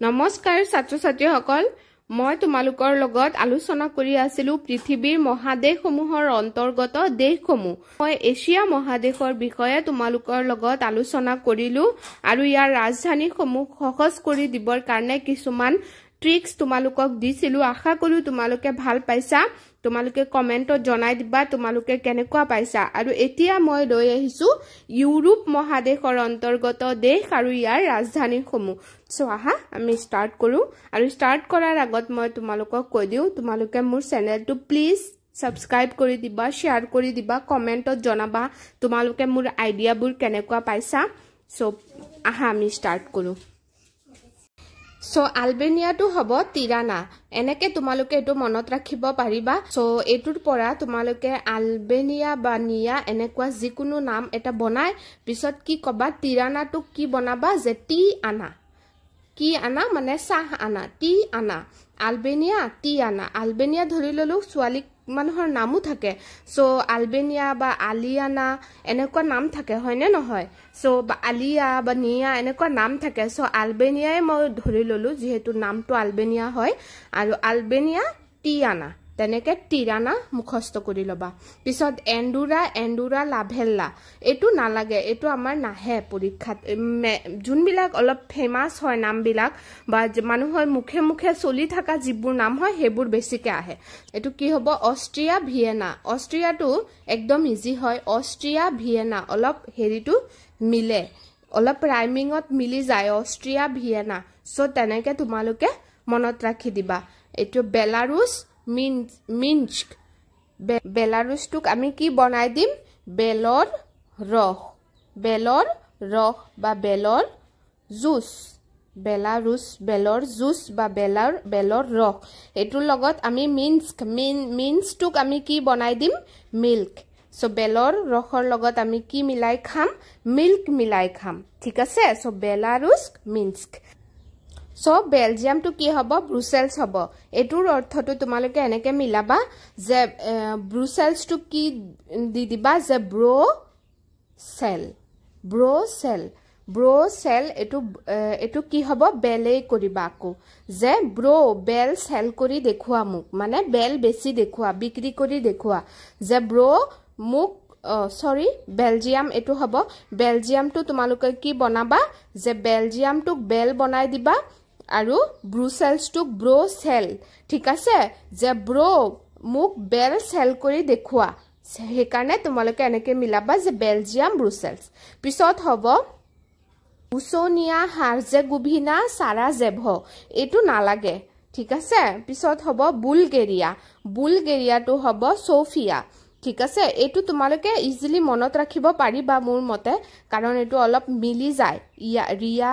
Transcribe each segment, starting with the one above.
নমস্কাৰ ছাত্ৰ-ছাত্ৰীসকল মই তোমালোকৰ লগত আলোচনা কৰি আছিলো পৃথিৱীৰ মহাদেশসমূহৰ অন্তৰ্গত দেশসমূহ মই এছিয়া মহাদেশৰ বিষয়ে তোমালোকৰ লগত আলোচনা কৰিলো আৰু ইয়াৰ ৰাজধানীসমূহ সহজ কৰি দিবৰ কাৰণে কিছুমান ট্ৰিক্স তোমালোকক দিছিলো আশা কৰো তোমালোকে ভাল পাইছা তোমালোকে কমেন্টত জনাই দিবা তোমালোকে কেনেকুৱা পাইছা আৰু এতিয়া মই লৈ আহিছো ইউৰোপ মহাদেশৰ অন্তৰ্গত দেশ আৰু ইয়াৰ ৰাজধানীসমূহ সো আহা আমি স্টাৰ্ট কৰো আৰু স্টাৰ্ট কৰাৰ আগত মই তোমালোকক কৈ দিও তোমালোকে মোৰ চেনেলটো প্লিজ সাবস্ক্ৰাইব কৰি দিবা শেয়াৰ কৰি দিবা কমেন্টত জনাবা তোমালোকে মোৰ আইডিয়াবোৰ কেনেকুৱা পাইছা সো আহা আমি স্টাৰ্ট কৰো So Albania to hobo Tirana. Eneke tumaluke to monot rakhibo pariba. So etur pora tumaluke Albania bania enekwa zikunu nam eta bonai. Pisot ki koba Tirana to ki bonaba ze ti ana. Ki ana mane sah ana. Ti ana. Albania ti ana. Albania ধৰিললো সোৱালি মানুহৰ নামও থাকে so Albania বা আলিয়ানা এনেকুৱা নাম থাকে হয়নে নহয় so Alia বা নিয়া এনেকুৱা নাম থাকে সো আলবেনিয়াই মই ধৰি ললো যেহেতু নামটো আলবেনিয়া হয় আৰু আলবেনিয়া টিয়ানা তেনেকে টিৰানা মুখস্থ কৰি লবা পিছত এন্ডুৰা লাভেল্লা এটো নালাগে এটো আমাৰ নাহে পৰীক্ষাত জুনবিলাক অলপ ফেমাস হয় নামবিলাক বা মানুহৰ মুখে মুখে চলি থকা যিবোৰ নাম হয় হেবোৰ বেছিকে আহে এটো কি হ'ব অষ্ট্ৰিয়া ভিয়েনা অষ্ট্ৰিয়াটো একদম ইজি হয় অষ্ট্ৰিয়া ভিয়েনা অলপ হেৰিটো মিলে অলপ ৰাইমিংত মিলি যায় অষ্ট্ৰিয়া ভিয়েনা সো তেনেকে তোমালোকে মনত ৰাখি দিবা এটো বেলাৰুছ মিনস্ক বেলাৰুছটোক আমি কি বনাই দিম বেলৰ ৰহ বা বেলৰ জুস বেলাৰুছ বেলৰ জুস বা বেলৰ ৰহ এটোৰ লগত আমি মিনস্কটোক আমি কি বনাই দিম মিল্ক সো বেলৰ ৰহৰ লগত আমি কি মিলাই খাম মিল্ক মিলাই খাম ঠিক আছে so Belarus Minsk so Belgium টু কি হ'ব ব্ৰুসেলস হ'ব এটোৰ অৰ্থটো তোমালোকে এনেকে মিলাবা যে ব্ৰুসেলস টু কি দি দিবা যে ব্ৰুসেল এটো কি হ'ব বেলে কৰিবা আকো যে বেল সেল কৰি দেখুৱা মুক মানে বেল বেছি দেখুৱা বিক্ৰী কৰি দেখুৱা যে মুক সৰি বেলজিয়াম এটো হ'ব বেলজিয়াম টু তোমালোকে কি বনাবা যে বেলজিয়াম টু বেল বনাই দিবা আৰু ব্ৰুসেলস টু ব্ৰ'সেল ঠিক আছে যে মুক বেল সেল কৰি দেখুৱা হেকাৰণে তোমালোকে এনেকে মিলাবা যে বেলজিয়াম ব্ৰুসেলস পিছত হ'ব উসোনিয়া হাৰ্জেগোভিনা সাৰাজেভো এটো নালাগে ঠিক আছে পিছত হ'ব বুলগেৰিয়াটো হ'ব সোফিয়া ঠিক আছে এটো তোমালোকে ইজিলি মনত ৰাখিব পাৰিবা মোৰ মতে কাৰণ এটো অলপ মিলি যায় ৰিয়া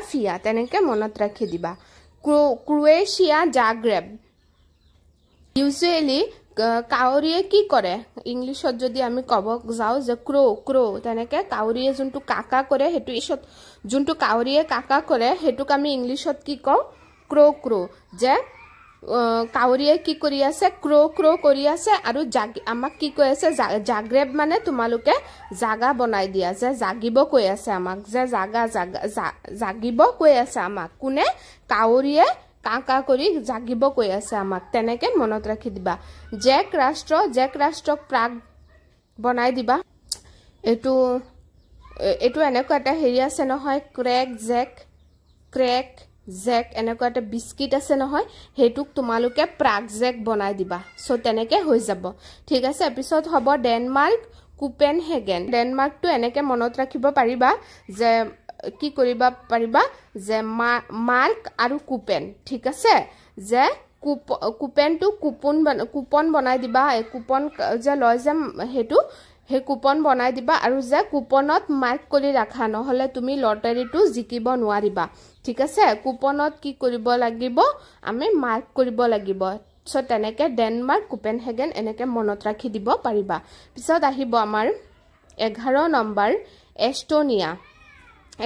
ফিয়া তেনেকে মনত ৰাখি দিবা ক্ৰোয়েছিয়া জাগ্ৰেব ইউজুৱেলি কাউৰিয়ে কি কৰে ইংলিশত যদি আমি কব যাও যে ক্ৰো তেনেকে কাউৰিয়ে যোনটো কাকা কৰে হেতু ইছত যোনটো কাউৰিয়ে কাকা কৰে হেতুক আমি ইংলিশত কি কও ক্ৰো যে কাউৰিয়ে কি কৰি আছে ক্ৰো কৰি আছে আৰু আমাক কি কৈ আছে জাগ্ৰেব মানে তোমালোকে জাগা বনাই দিয়া যে জাগিব কৈ আছে আমাক যে জাগিব কৈ আছে আমাক কোনে কাউৰিয়ে কাকা কৰি জাগিব কৈ আছে আমাক তেনেকে মনত ৰাখি দিবা জেক ৰাষ্ট্ৰক প্ৰাগ বনাই দিবা এটো এনেকুৱা এটা হেৰি আছে নহয় ক্ৰেক জেক এনেকুৱা এটা বিস্কিট আছে নহয় হেতুক তোমালোকে প্ৰাগ জেক বনাই দিবা সো তেনেকে হৈ যাব ঠিক আছে পিছত হ'ব ডেনমাৰ্ক ডেনমাৰ্কটো এনেকে মনত ৰাখিব পাৰিবা যে কি কৰিবা পাৰিবা যে মাৰ্ক আৰু কুপেন ঠিক আছে যে কুপেনটো কুপন বনাই দিবা কুপন যে লয় যে হেতু হে কুপন বনাই দিবা আৰু যে কুপনত মাৰ্ক কৰি ৰাখা নহলে তুমি লটাৰীটো জিকিব নোৱাৰিবা ঠিক আছে কুপনত কি কৰিব লাগিব আমি মাৰ্ক কৰিব লাগিব সো তেনেকে ডেনমাৰ্ক কোপেনহেগেন এনেকে মনত ৰাখি দিব পাৰিবা পিছত আহিব আমাৰ 11 নম্বৰ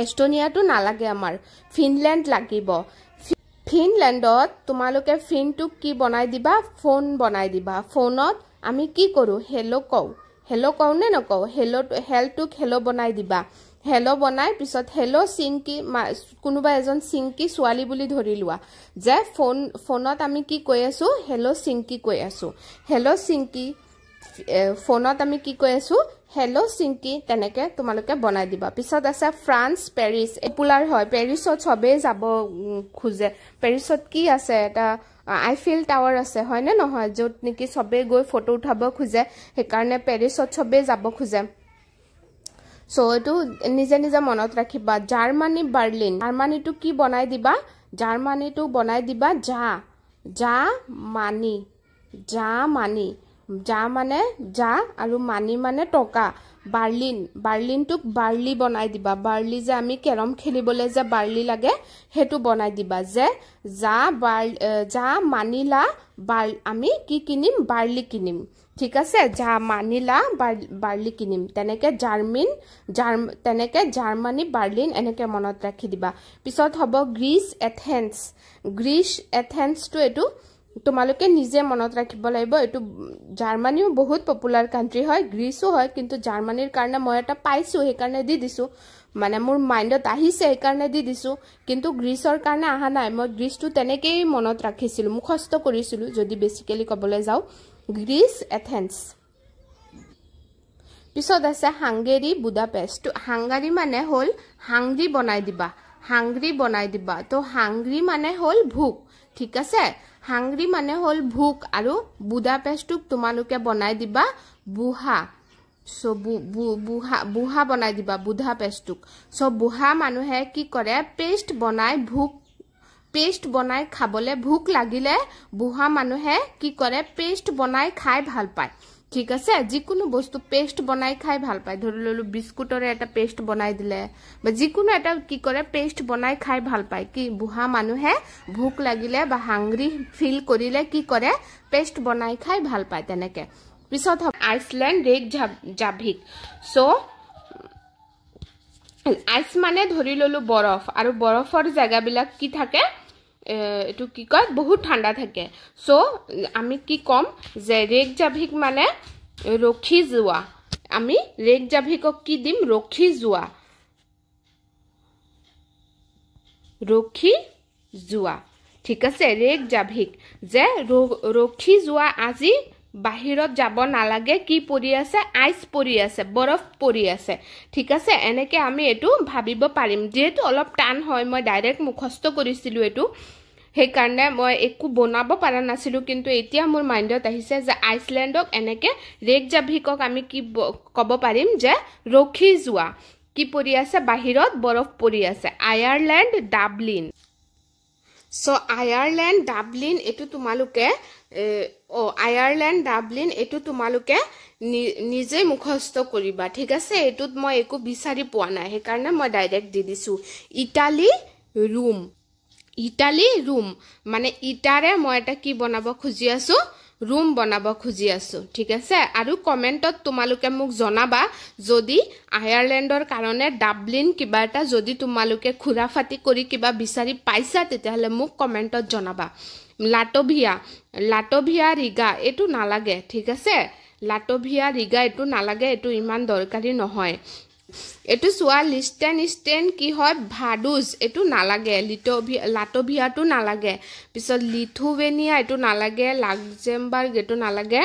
এষ্টনিয়াটো নালাগে আমাৰ ফিনল্যান্ড লাগিব ফিনল্যান্ডত তোমালোকে ফিনটোক কি বনাই দিবা ফোন বনাই দিবা ফোনত আমি কি কৰো হেল্ল কও নে নকও হেল্লটোক হেল্ল বনাই দিবা হেলো বনাই পিছত হেলো চিংকি কোনোবা এজন চিংকি ছোৱালী বুলি ধৰি লোৱা যে ফোনত আমি কি কৈ আছো হেলো চিংকি কৈ আছো হেলো চিংকি ফোনত আমি কি কৈ আছো হেলো চিংকি তেনেকে তোমালোকে বনাই দিবা পিছত আছে ফ্ৰান্স পেৰিছ পপুলাৰ হয় পেৰিছত সবে যাব খুজে পেৰিছত কি আছে এটা আইফেল টাৱাৰ আছে হয় নে নহয় যত নেকি সবে গৈ ফটো উঠাব খুজে সেই কাৰণে পেৰিছত সবে যাব খুজে সো এটো নিজে নিজে মনত ৰাখিবা জাৰ্মানী বাৰ্লিন জাৰ্মানীটো কি বনাই দিবা জাৰ্মানীটো বনাই দিবা যা মানি যা মানে যা আৰু মানি মানে টকা বাৰ্লিনটোক বাৰ্লি বনাই দিবা বাৰ্লি যে আমি কেৰম খেলিবলৈ যে বাৰ্লি লাগে হেতু বনাই দিবা যে যা মানিলা আমি কি কিনিম বাৰ্লি কিনিম ঠিক আছে যা মানিলা বাৰ্লি কিনিম তেনেকে জাৰ্মানী বাৰ্লিন এনেকে মনত ৰাখি দিবা পিছত হ'ব গ্ৰীচ এথেন্সটো এটো তোমালোকে নিজে মনত ৰাখিব লাগিব এটো জাৰ্মানীও বহুত পপুলাৰ কান্ট্ৰি হয় গ্ৰীচও হয় কিন্তু জাৰ্মানীৰ কাৰণে মই এটা পাইছো সেই কাৰণে দি দিছো মানে মোৰ মাইন্ডত আহিছে সেই কাৰণে দি দিছো কিন্তু গ্ৰীচৰ কাৰণে আহা নাই মই গ্ৰীচটো তেনেকেই মনত ৰাখিছিলো মুখস্থ কৰিছিলো যদি বেসিক্যালি কবলৈ যাও গ্ৰীচ এথেন্স পিছত আছে হাঙ্গেৰী বুদাপেষ্ট হাঙ্গাৰী মানে হল হাংৰি বনাই দিবা তো হাংৰি মানে হল ভুক ঠিক আছে হাংৰি মানে হল ভুক আৰু বুদাপেষ্টক তোমালোকে বনাই দিবা বুহা সো বুহা বনাই দিবা বুদাপেষ্টক সো বুহা মানুহে কি কৰে পেষ্ট বনাই খাবলে ভুক লাগিলে বুহা মানুহে কি কৰে পেষ্ট বনাই খাই ভাল পায় ঠিক আছে যিকোনো বস্তু পেষ্ট বনাই খাই ভাল পায় ধৰি ললো বিস্কুটৰে এটা পেষ্ট বনাই দিলে বা যিকোনো এটা কি কৰে পেষ্ট বনাই খাই ভাল পায় কি বুহা মানুহে ভুক লাগিলে বা হাংৰি ফিল কৰিলে কি কৰে পেষ্ট বনাই খাই ভাল পায় তেনেকে পিছত আইসল্যান্ড ৰেকজাভিক সো আইস মানে ধৰি ললো বৰফ আৰু বৰফৰ জায়গাবিলাক কি থাকে এটো কি কয় বহুত ঠাণ্ডা থাকে সো আমি কি কম যে ৰেকজাভিক মানে ৰখি যোৱা আমি ৰেকজাভিকক কি দিম ৰখি যোৱা ঠিক আছে ৰেকজাভিক যে ৰখি যোৱা আজি বাহিৰত যাব নালাগে কি পৰি আছে আইস পৰি আছে বৰফ পৰি আছে ঠিক আছে এনেকে আমি এটো ভাবিব পাৰিম যেটো অলপ টান হয় মই ডাইৰেক্ট মুখস্থ কৰিছিলো এটো সেই কাৰণে মই একো বনাব পাৰা নাছিলো কিন্তু এতিয়া মোৰ মাইন্ডত আহিছে যে আইসল্যান্ডক এনেকে ৰেকজাভিকক আমি কি কব পাৰিম যে ৰখি যোৱা কি পৰি আছে বাহিৰত বৰফ পৰি আছে আয়াৰল্যান্ড ডাবলিন সো আয়াৰল্যান্ড ডাবলিন এটো তোমালোকে আয়াৰল্যান্ড ডাবলিন এটো তোমালোকে নিজে মুখস্থ কৰিবা ঠিক আছে এটোত মই একো বিচাৰি পোৱা নাই সেই কাৰণে মই ডাইৰেক্ট দি দিছো ইটালী ৰুম মানে ইটাৰে মই এটা কি বনাব খুজি আছো ৰুম বনাব খুজি আছো ঠিক আছে আৰু কমেন্টত তোমালোকে মোক জনাবা যদি আয়াৰল্যান্ডৰ কাৰণে ডাবলিন কিবা এটা যদি তোমালোকে খুৰাফাতি কৰি কিবা বিচাৰি পাইছা তেতিয়াহলে মোক কমেন্টত জনাবা লাটভিয়া ৰিগা এটো নালাগে ঠিক আছে লাটভিয়া ৰিগা এটো নালাগে এটো ইমান দৰকাৰী নহয় এটো সোয়া লিস্টেনস্টেন কি হয় ভাডুজ এটো নালাগে লাটভিয়াটো নালাগে পিছত লিথুৱেনিয়া এটো নালাগে লাক্সেমবাৰ্গ এটো নালাগে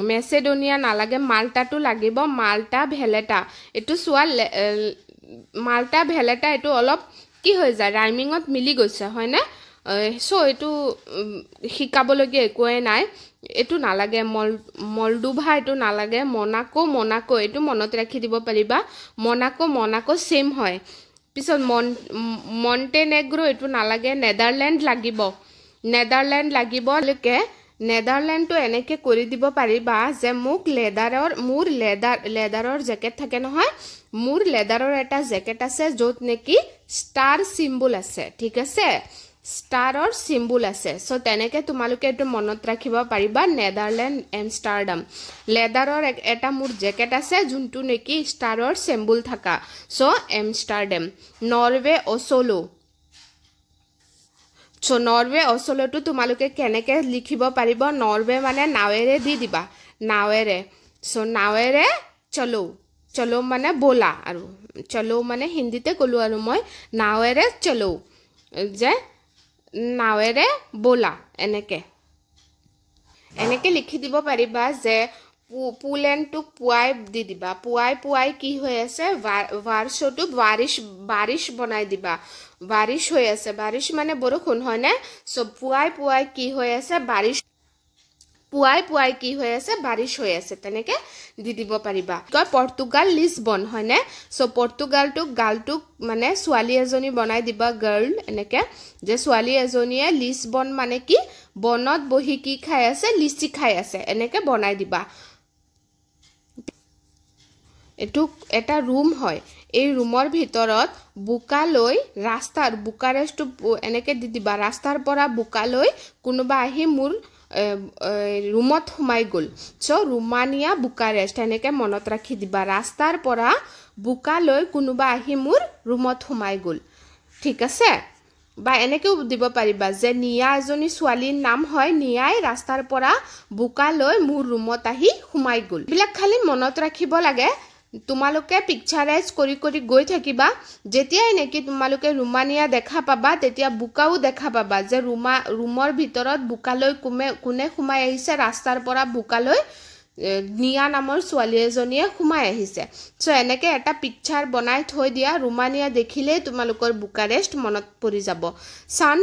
মেসেডোনিয়া নালাগে মাল্টাটো লাগিব মাল্টা ভেলেটা এটো সোয়া মাল্টা ভেলেটা এটো অলপ কি হৈ যায় ৰাইমিংত মিলি গৈছে হয় না সো এটো শিকাবলগীয়া একোৱে নাই এটো নালাগে মলডোভা এটো নালাগে মোনাকো এটো মনত ৰাখি দিব পাৰিবা মোনাকো সেম হয় পিছত মন্টেনেগ্ৰো এটো নালাগে নেদাৰল্যান্ড লাগিব লকে নেদাৰল্যান্ডটো এনেকে কৰি দিব পাৰিবা যে মোক মোৰ লেদাৰৰ জেকেট থাকে নহয় মোৰ লেদাৰৰ এটা জেকেট আছে যত নেকি ষ্টাৰ সিম্বল আছে ঠিক আছে ষ্টাৰৰ সিম্বল আছে সো তেনেকে তোমালোকে এটো মনত ৰাখিব পাৰিবা নেদাৰল্যান্ড এমষ্টাৰডাম লেদাৰৰ এটা মোৰ জেকেট আছে যোনটো নেকি ষ্টাৰৰ সিম্বল থাকা সো এমষ্টাৰডাম নৰৱে অসলোটো তোমালোকে কেনেকে লিখিব পাৰিব নৰৱে মানে নাৱেৰে দি দিবা নাৱেৰে সো নাৱেৰে চলো চলো মানে বলা আৰু চলো মানে হিন্দীতে কলো আৰু মই নাৱেৰে চলো যে নাৱেৰে বলা এনেকে লিখি দিব পাৰিবা যে পুল এণ্ড টুক পুৱাই দি দিবা পুৱাই কি হৈ আছে ভাৰ্চটো বাৰিশ বনাই দিবা বাৰিশ হৈ আছে বাৰিশ মানে বৰষুণ হয় নে সো পুৱাই কি হৈ আছে বাৰিশ পুৱাই কি হৈ আছে বাৰিশ হৈ আছে তেনেকে দি দিব পাৰিবা কয় পৰ্তুগাল লিছবন হয় নে সো পৰ্তুগালটোক গালটোক মানে ছোৱালী এজনী বনাই দিবা গাৰ্ল এনেকে যে ছোৱালী এজনীয়ে লিছবন মানে কি বনত বহি কি খাই আছে লিচি খাই আছে এনেকে বনাই দিবা এটু এটা ৰুম হয় এই ৰুমৰ ভিতৰত বুকালৈ ৰাস্তাৰ বুকাৰেষ্টটো এনেকে দি দিবা ৰাস্তাৰ পৰা বুকালৈ কোনোবা আহি মোৰ ৰুমত সোমাই গল সো ৰোমানিয়া বুকাৰেষ্ট এনেকে মনত ৰাখি দিবা ৰাস্তাৰ পৰা বুকালৈ কোনোবা আহি মোৰ ৰুমত সোমাই গল ঠিক আছে বা এনেকেও দিব পাৰিবা যে নিয়া এজনী ছোৱালীৰ নাম হয় নিয়াই ৰাস্তাৰ পৰা বুকালৈ মোৰ ৰুমত আহি সোমাই গল বিলা খালি মনত ৰাখিব লাগে তোমালোকে পিকচাৰাইজ কৰি গৈ থাকিবা যেতিয়াই নেকি তোমালোকে ৰোমানিয়া দেখা পাবা তেতিয়া বুকাও দেখা পাবা যে ৰুমৰ ভিতৰত বুকালৈ কোনে সোমাই আহিছে ৰাস্তাৰ পৰা বুকালৈ নিয়া নামৰ ছোৱালী এজনীয়ে সোমাই আহিছে সো এনেকে এটা পিকচাৰ বনাই থৈ দিয়া ৰোমানিয়া দেখিলে তোমালোকৰ বুকাৰেষ্ট মনত পৰি যাব সান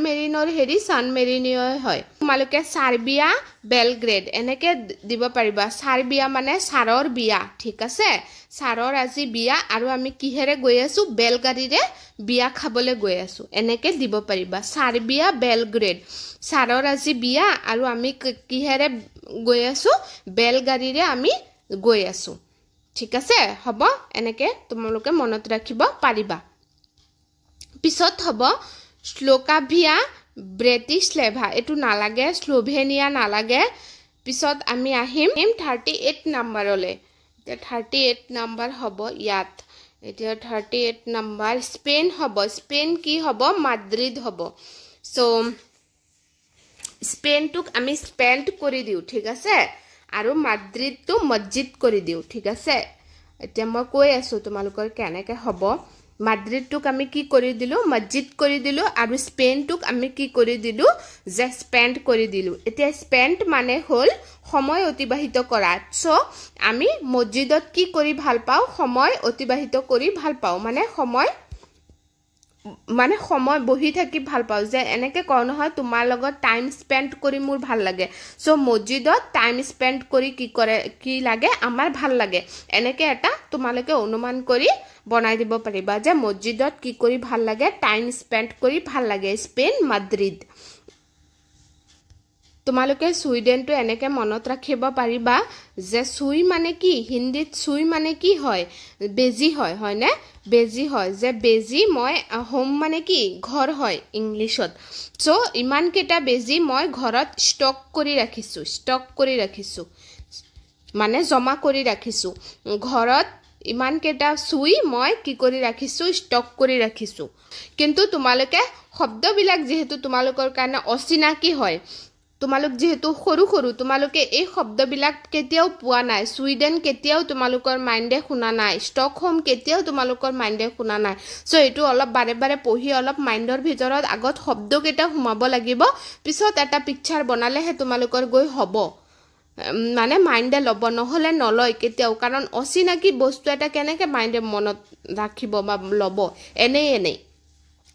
মেৰিনোৰ হেৰি সান মেৰিনো হয় তোমালোকে সাৰ্বিয়া বেলগ্ৰেড এনেকে দিব পাৰিবা সাৰ্বিয়া মানে সাৰৰ বিয়া ঠিক আছে সাৰৰ আজি বিয়া আৰু আমি কিহেৰে গৈ আছো বেলগাড়ীৰে বিয়া খাবলৈ গৈ আছো এনেকে দিব পাৰিবা সাৰ্বিয়া বেলগ্ৰেড সাৰৰ আজি বিয়া আৰু আমি কিহেৰে গৈ আছো বেলগাড়ীৰে আমি গৈ আছো ঠিক আছে হ'ব এনেকে তোমালোকে মনত ৰাখিব পাৰিবা পিছত হ'ব স্লোকাভিয়া ব্ৰেটিস্লেভা এটো নালাগে স্লোভেনিয়া নালাগে পিছত আমি আহিম 38 নম্বৰলে 38 নম্বৰ হ'ব ইয়াত এতিয়া 38 নম্বৰ স্পেন হ'ব স্পেন কি হ'ব মাদ্ৰিদ হ'ব সো স্পেনটোক আমি স্পেল্ড কৰি দিও ঠিক আছে আৰু মাদ্ৰিদটো মসজিদ কৰি দিও ঠিক আছে এতিয়া মই কৈ আছো তোমালোকৰ কেনেকে হ'ব মাদ্ৰিদটোক আমি কি কৰি দিলো মসজিদ কৰি দিলো আৰু স্পেনটোক আমি কি কৰি দিলো যে স্পেন্ড কৰি দিলো এতিয়া স্পেন্ড মানে হল সময় অতিবাহিত কৰা সো আমি মসজিদত কি কৰি ভাল পাও সময় অতিবাহিত কৰি ভাল পাও মানে সময় বহি থাকি ভাল পাও যে এনেকে কও নহয় তোমাৰ লগত টাইম স্পেন্ড কৰি মোৰ ভাল লাগে সো মসজিদত টাইম স্পেন্ড কৰি কি লাগে আমাৰ ভাল লাগে এনেকে এটা তোমালোকে অনুমান কৰি বনাই দিব পাৰিবা যে মসজিদত কি কৰি ভাল লাগে টাইম স্পেন্ড কৰি ভাল লাগে স্পেন মাদ্ৰিদ তোমালোকে সুইডেনটো এনেকে মনত ৰাখিব পাৰিবা যে সুই মানে কি হিন্দীত সুই মানে কি হয় বেজি হয় নে বেজি হয় যে বেজি মই হোম মানে কি ঘৰ হয় ইংলিশত সো ইমান কেটা বেজি মই ঘৰত ষ্টক কৰি ৰাখিছো মানে জমা কৰি ৰাখিছো ঘৰত ইমান কেটা সুই মই কি কৰি ৰাখিছো ষ্টক কৰি ৰাখিছো কিন্তু তোমালোকে শব্দবিলাক যেহেতু তোমালোকৰ কাৰণে অচিনাকি হয় তোমালোক যেহেতু সৰু তোমালোকে এই শব্দবিলাক কেতিয়াও পোৱা নাই সুইডেন কেতিয়াও তোমালোকৰ মাইন্ডে শুনা নাই ষ্টকহোম কেতিয়াও তোমালোকৰ মাইন্ডে শুনা নাই সো এটো অলপ বাৰে পঢ়ি অলপ মাইন্ডৰ ভিতৰত আগত শব্দ কেটা সোমাব লাগিব পিছত এটা পিকচাৰ বনালেহে তোমালোকৰ গৈ হ'ব মানে মাইন্ডে লব নহলে নলয় কেতিয়াও কাৰণ অচিনাকি বস্তু এটা কেনেকে মাইন্ডে মনত ৰাখিব বা লব এনে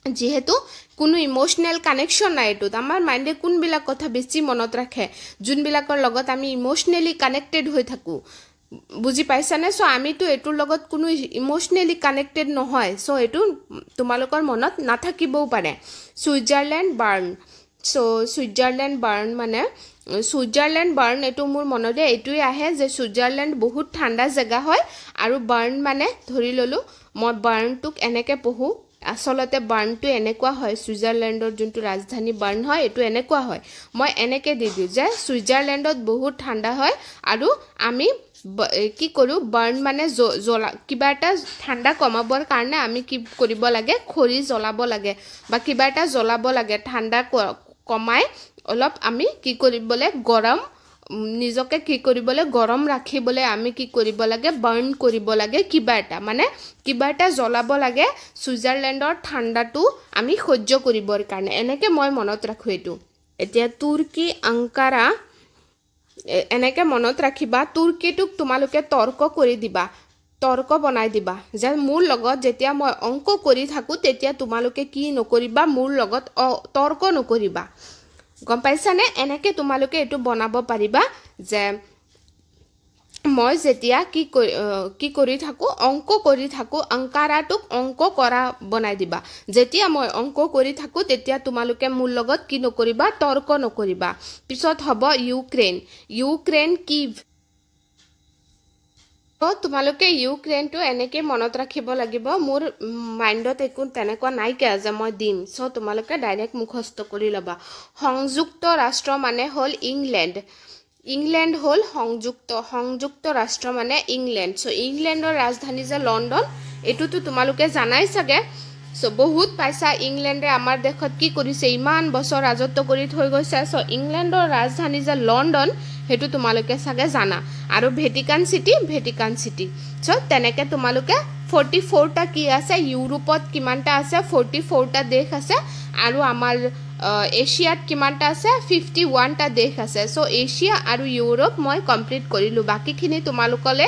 যেহেতু কোনো ইমোশনাল কানেকশন নাই এটো আমাৰ মাইন্ডে কোনবিলাক কথা বেছি মনত ৰাখে যোনবিলাকৰ লগত আমি ইমোশনালি কানেক্টেড হৈ থাকো বুজি পাইছানে সো আমিতো এটোৰ লগত কোনো ইমোশনালি কানেক্টেড নহয় সো এটো তোমালোকৰ মনত নাথাকিবও পাৰে সুইজাৰল্যান্ড বাৰ্ন সো সুইজাৰল্যান্ড বাৰ্ন মানে সুইজাৰল্যান্ড বাৰ্ন এটো মোৰ মনতে এটোই আহে যে সুইজাৰল্যান্ড বহুত ঠাণ্ডা জায়গা হয় আৰু বাৰ্ন মানে ধৰি ললো মই বাৰ্নটোক এনেকে পঢ়ো আসলতে বাৰ্নটো এনেকুৱা হয় সুইজাৰল্যান্ডৰ যোনটো ৰাজধানী বাৰ্ন হয় এটো এনেকুৱা হয় মই এনেকে দি দিও যে সুইজাৰল্যান্ডত বহুত ঠাণ্ডা হয় আৰু আমি কি কৰো বাৰ্ন মানে কিবা এটা ঠাণ্ডা কমাবৰ কাৰণে আমি কি কৰিব লাগে খৰি জ্বলাব লাগে বা কিবা এটা জ্বলাব লাগে ঠাণ্ডা কমাই অলপ আমি কি কৰিবলে গৰম নিজকে কি কৰিবলৈ গৰম ৰাখিবলৈ আমি কি কৰিব লাগে বাৰ্ন কৰিব লাগে কিবা এটা মানে কিবা এটা জ্বলাব লাগে সুইজাৰলেণ্ডৰ ঠাণ্ডাটো আমি সহ্য কৰিবৰ কাৰণে এনেকে মই মনত ৰাখো এটো এতিয়া তুৰ্কী আংকাৰা এনেকে মনত ৰাখিবা তুৰ্কীটোক তোমালোকে তৰ্ক কৰি দিবা তৰ্ক বনাই দিবা যে মোৰ লগত যেতিয়া মই অংক কৰি থাকো তেতিয়া তোমালোকে কি নকৰিবা মোৰ লগত তৰ্ক নকৰিবা গম পাইছানে এনেকে তোমালোকে এটো বনাব পাৰিবা যে মই যেতিয়া কি কৰি থাকো অংক কৰি থাকো আংকাৰাটোক অংক কৰা বনাই দিবা যেতিয়া মই অংক কৰি থাকো তেতিয়া তোমালোকে মোৰ লগত কি নকৰিবা তৰ্ক নকৰিবা পিছত হ'ব ইউক্ৰেইন কিভ তোমালোকে ইউক্ৰেইনটো এনেকে মনত ৰাখিব লাগিব মোৰ মাইন্ডত একো তেনেকুৱা নাই কে যে মই দিম সো তোমালোকে ডাইৰেক্ট মুখস্থ কৰি লবা সংযুক্ত ৰাষ্ট্ৰ মানে হল ইংলেণ্ড হল সংযুক্ত ৰাষ্ট্ৰ মানে ইংলেণ্ড সো ইংলেণ্ডৰ ৰাজধানী যে লণ্ডন এটোতো তোমালোকে জানাই সাগে সো বহুত পাইছা ইংলেণ্ডে আমাৰ দেশত কি কৰিছে ইমান বছৰ ৰাজত্ব কৰি থৈ গৈছে সো ইংলেণ্ডৰ ৰাজধানী যে লণ্ডন হেতু তোমালোকে সাগে জানা আৰু ভেটিকান সিটি সো তেনেকে তোমালোকে 44 টা কি আছে ইউৰোপত কিমানটা আছে 44 টা দেশ আছে আৰু আমাৰ এছিয়াত কিমানটা আছে 51 টা দেশ আছে সো এছিয়া আৰু ইউৰোপ মই কমপ্লিট কৰিলো বাকিখিনি তোমালোকলে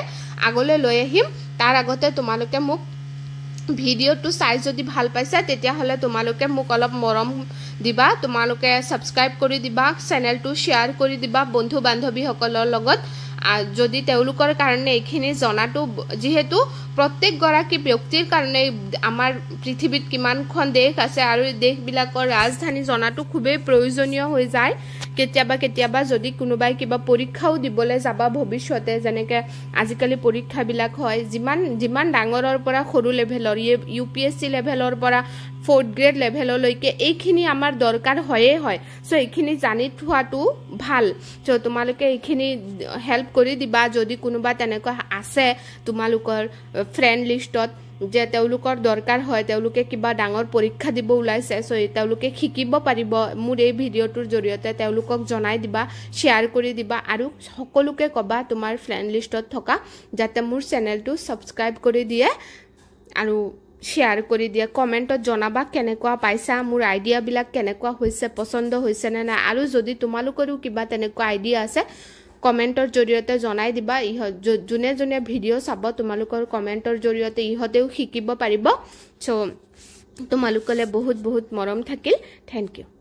আগলৈ লৈ আহিম তাৰ আগতে তোমালোকে মোক ভিডিওটো চাই যদি ভাল পাইছা তেতিয়া হলে তোমালোকে মোক অলপ মৰম দিবা তোমালোকে সাবস্ক্ৰাইব কৰি দিবা চেনেলটো শেয়াৰ কৰি দিবা বন্ধু বান্ধৱী সকলৰ লগত যদি তেওলোকৰ কাৰণে এইখিনি জনাটো যেহেতু প্ৰত্যেক গৰাকী ব্যক্তিৰ কাৰণে আমাৰ পৃথিৱীত কিমানখন দেশ আছে আৰু দেশবিলাকৰ ৰাজধানী জনাটো খুবেই প্ৰয়োজনীয় হৈ যায় কেতিয়াবা যদি কোনোবাই কিবা পৰীক্ষাও দিবলৈ যাবা ভৱিষ্যতে যেনেকে আজিকালি পৰীক্ষাবিলাক হয় যিমান ডাঙৰৰ পৰা সৰু লেভেলৰ ইউপিএসসি লেভেলৰ পৰা 4th গ্ৰেড লেভেললৈকে এইখিনি আমাৰ দৰকাৰ হয় সো এইখিনি জানি থোৱাটো ভাল সো তোমালোকে এইখিনি হেল্প কৰি দিবা যদি কোনোবা তেনেকুৱা আছে তোমালোকৰ ফ্ৰেন্ড লিষ্টত যে তেওলোকৰ দৰকাৰ হয় তেওলোকে কিবা ডাঙৰ পৰীক্ষা দিব উলাইছে সো তেওলোকে শিকিব পাৰিব মোৰ এই ভিডিওটোৰ জৰিয়তে তেওলোকক জনাই দিবা শেয়াৰ কৰি দিবা আৰু সকলোকে কবা তোমাৰ ফ্ৰেন্ড লিষ্টত থকা যাতে মোৰ চেনেলটো সাবস্ক্ৰাইব কৰি দিয়ে আৰু শেয়াৰ কৰি দিয়া কমেন্টত জনাবা কেনেকুৱা পাইছা মোৰ আইডিয়া বিলাক কেনেকুৱা হৈছে পছন্দ হৈছে নে না আৰু যদি তোমালোকৰো কিবা তেনেকুৱা আইডিয়া আছে কমেন্টৰ জৰিয়তে জনাই দিবা জুনে ভিডিও চাব তোমালোকৰ কমেন্টৰ জৰিয়তে ইহতেও শিকিব পাৰিব সো তোমালোকলে বহুত মৰম থাকিল থ্যাংক ইউ